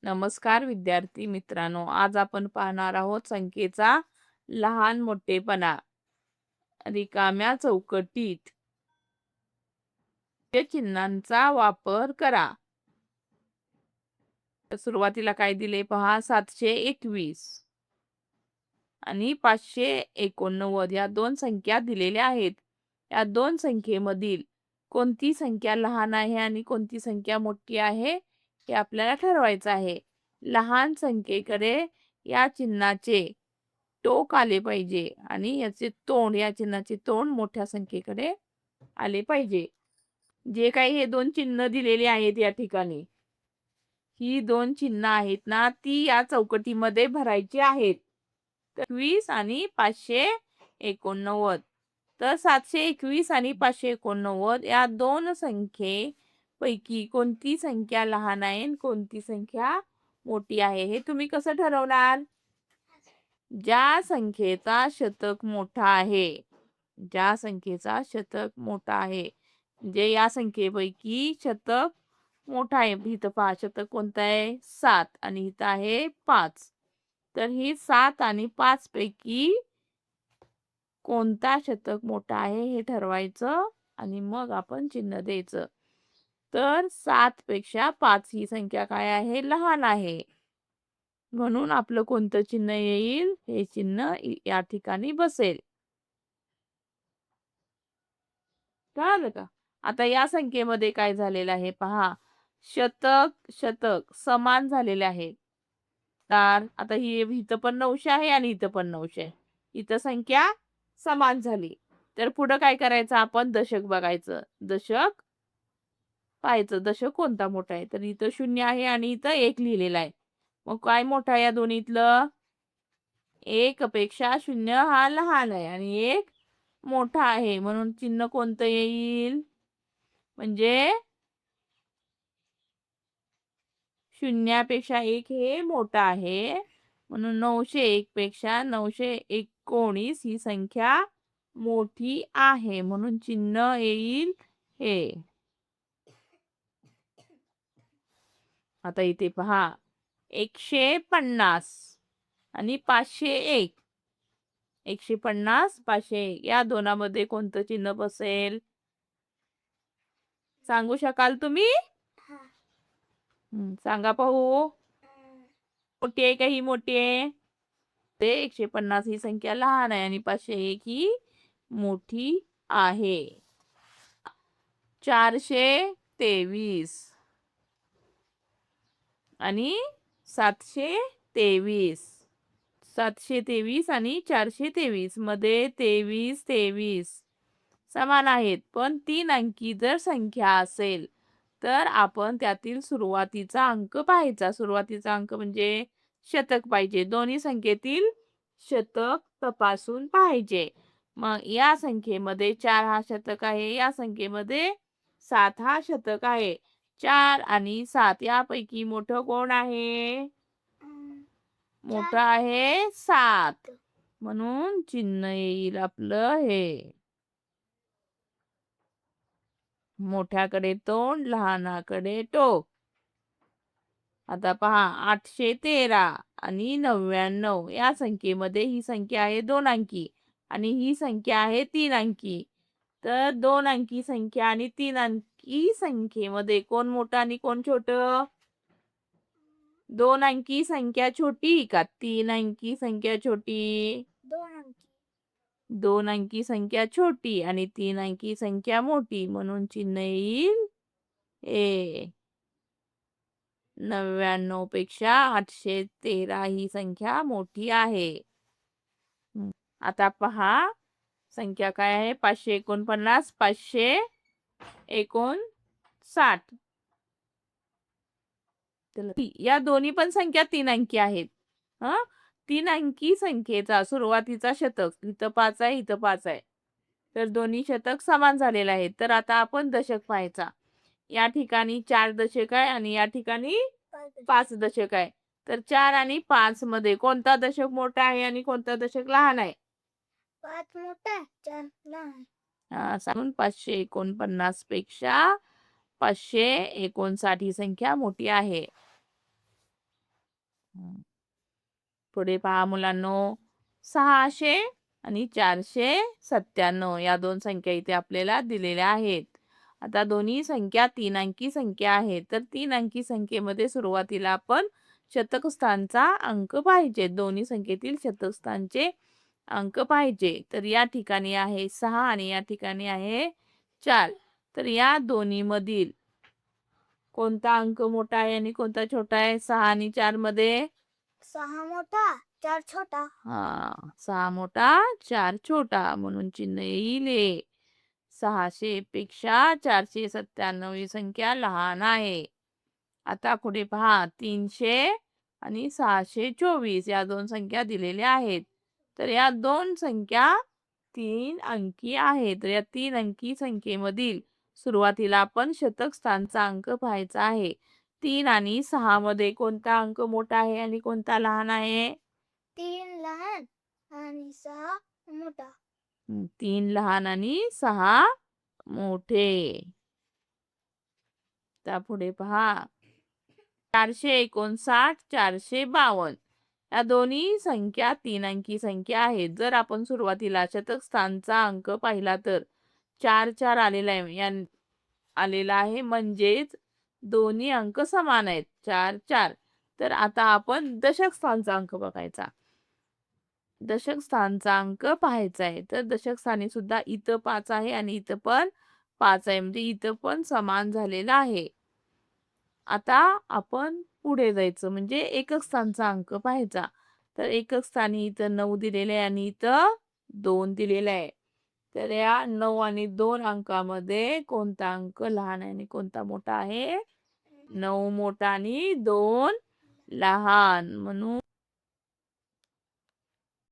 नमस्कार विद्यार्थी मित्रांनो, आज आपण पाहणार आहोत संख्येचा लहान मोठेपणा. रिकाम्या चौकटीत या चिन्हांचा वापर करा. तर सुरुवातीला काय दिले पहा, 721 आणि 589 या दोन संख्या दिलेल्या आहेत. या दोन संख्येमधील कोणती संख्या लहान आहे आणि कोणती संख्या मोठी आहे हे आपल्याला ठरवायचं आहे. लहान संख्येकडे या चिन्हाचे टोक आले पाहिजे आणि याचे तोंड, या चिन्हाचे तोंड मोठ्या संख्येकडे आले पाहिजे. जे काही हे दोन चिन्ह दिलेले आहेत या ठिकाणी, ही दोन चिन्ह आहेत ना, ती या चौकटीमध्ये भरायची आहेत. 20 आणि 589. तर 721 आणि 589 या दोन संख्येपैकी कोणती संख्या लहान आहे आणि कोणती संख्या मोठी आहे हे तुम्ही कसं ठरवणार? ज्या संख्येचा शतक मोठा आहे, ज्या संख्येचा शतक मोठा आहे, म्हणजे या संख्येपैकी शतक मोठा आहे. इथं पहा, शतक कोणतं आहे? 7 आणि इथं आहे 5. तर ही 7 आणि 5 पैकी कोणता शतक मोठा आहे हे ठरवायचं आणि मग आपण चिन्ह द्यायचं. तर 7 पेक्षा 5 ही संख्या काय आहे? लहान आहे. म्हणून आपलं कोणतं चिन्ह येईल? हे चिन्ह या ठिकाणी बसेल. कळालं का? आता या संख्येमध्ये काय झालेलं आहे पहा, शतक शतक समान झालेले आहेत. तर आता ही इथं पण 900 आहे आणि इथं पण 900 आहे. इथं संख्या समान झाली. तर पुढं काय करायचं, आपण दशक बघायचं. दशक पाहायचं, दशक कोणता मोठा आहे. तर इथं 0 आहे आणि इथं 1 लिहिलेला आहे. मग काय मोठा आहे या दोन्हीतलं? 1 पेक्षा 0 हा लहान आहे आणि 1 मोठा आहे. म्हणून चिन्ह कोणतं येईल? म्हणजे 0पेक्षा 1 हे मोठं आहे. म्हणून 901 पेक्षा 919 ही संख्या मोठी आहे. म्हणून चिन्ह येईल हे. आता इथे पहा, 150 आणि 501. 150, 501 या दोनामध्ये कोणतं चिन्ह बसेल? सांगू शकाल तुम्ही? सांगा पाहू. मोठी आहे का ही मोठी आहे? ते 150 ही संख्या लहान आहे आणि 501 ही मोठी आहे. 423 आणि 723. 723 आणि 423 मध्ये 23 23 समान आहेत. पण 3 अंकी जर संख्या असेल तर आपण त्यातील सुरुवातीचा अंक पाहायचा. सुरुवातीचा अंक म्हणजे शतक पाहिजे. दोन्ही संख्येतील शतक तपासून पाहिजे. मग या संख्येमध्ये 4 हा शतक आहे, या संख्येमध्ये 7 हा शतक आहे. 4 आणि 7 यापैकी मोठं कोण आहे? मोठं आहे 7. म्हणून चिन्ह येईल आपलं हे. मोठ्याकडे तोंड, लहानाकडे टोक. आता पहा, 813 आणि 99 या संख्येमध्ये ही संख्या आहे 2 अंकी आणि ही संख्या आहे 3 अंकी. तर 2 अंकी संख्या आणि 3 अंकी संख्येमध्ये कोण मोठं आणि कोण छोटं? 2 अंकी संख्या छोटी का 3 अंकी संख्या छोटी? 2 अंकी संख्या छोटी आणि 3 अंकी संख्या मोठी. म्हणून चिन्ह येईल ए. 99 पेक्षा 813 ही संख्या मोठी आहे. आता पहा, संख्या काय आहे? 549, 559. या दोन्ही पण संख्या 3 अंकी आहेत. 3 अंकी संख्येचा सुरुवातीचा शतक इथं 5 आहे, इथं 5 आहे. तर दोन्ही शतक समान झालेले आहेत. तर आता आपण दशक पाहायचा. या ठिकाणी 4 दशक आहे आणि या ठिकाणी 5 दशक आहे. तर 4 आणि 5 मध्ये कोणता दशक मोठा आहे आणि कोणता दशक लहान आहे? 5 मोठा, 4 लहान. सांगून 549 पेक्षा 559 ही संख्या मोठी आहे. पुढे पहा मुलांनो, 600 आणि 497 या दोन संख्या इथे आपल्याला दिलेल्या आहेत. आता दोन्ही संख्या 3 अंकी संख्या आहेत. तर 3 अंकी संख्येमध्ये सुरुवातीला आपण शतक स्थानचा अंक पाहिजे. दोन्ही संख्येतील शतक स्थानचे अंक पाहिजे. तर या ठिकाणी आहे 6 आणि या ठिकाणी आहे 4. तर या दोन्ही मधील कोणता अंक मोठा आहे आणि कोणता छोटा आहे? 6 आणि 4 मध्ये 6 मोठा 4 छोटा. 6 मोठा 4 छोटा म्हणून चिन्ह येईल. 600 पेक्षा 497 ही संख्या लहान आहे. आता पुढे पहा, 300 आणि 624 या दोन संख्या दिलेल्या आहेत. तर या दोन संख्या 3 अंकी आहेत. तर या 3 अंकी संख्येमधील सुरुवातीला आपण शतक स्थानचा अंक पाहायचा आहे. 3 आणि 6 मध्ये कोणता अंक मोठा आहे आणि कोणता लहान आहे? 3 लहान आणि 6 मोठा. 3 लहान आणि 6 मोठे. त्यापुढे पहा, 459 452 या दोन्ही संख्या 3 अंकी संख्या आहेत. जर आपण सुरुवातीला शतक स्थानचा अंक पाहिला तर 4 4 आलेला आहे, म्हणजेच दोन्ही अंक समान आहेत, 4 4. तर आता आपण दशक स्थानचा अंक बघायचा. दशक स्थानचा अंक पाहायचा आहे. तर दशक स्थानी सुद्धा इथं 5 आहे आणि इथं पण 5 आहे, म्हणजे इथं पण समान झालेलं आहे. आता आपण पुढे जायचं, म्हणजे एकक स्थानचा अंक पाहायचा. तर एकक स्थानी इथं 9 दिलेले आहे आणि इथं 2 दिलेले आहे. तर या 9 आणि 2 अंकामध्ये कोणता अंक लहान आहे आणि कोणता मोठा आहे? 9 मोठा आणि 2 लहान. म्हणून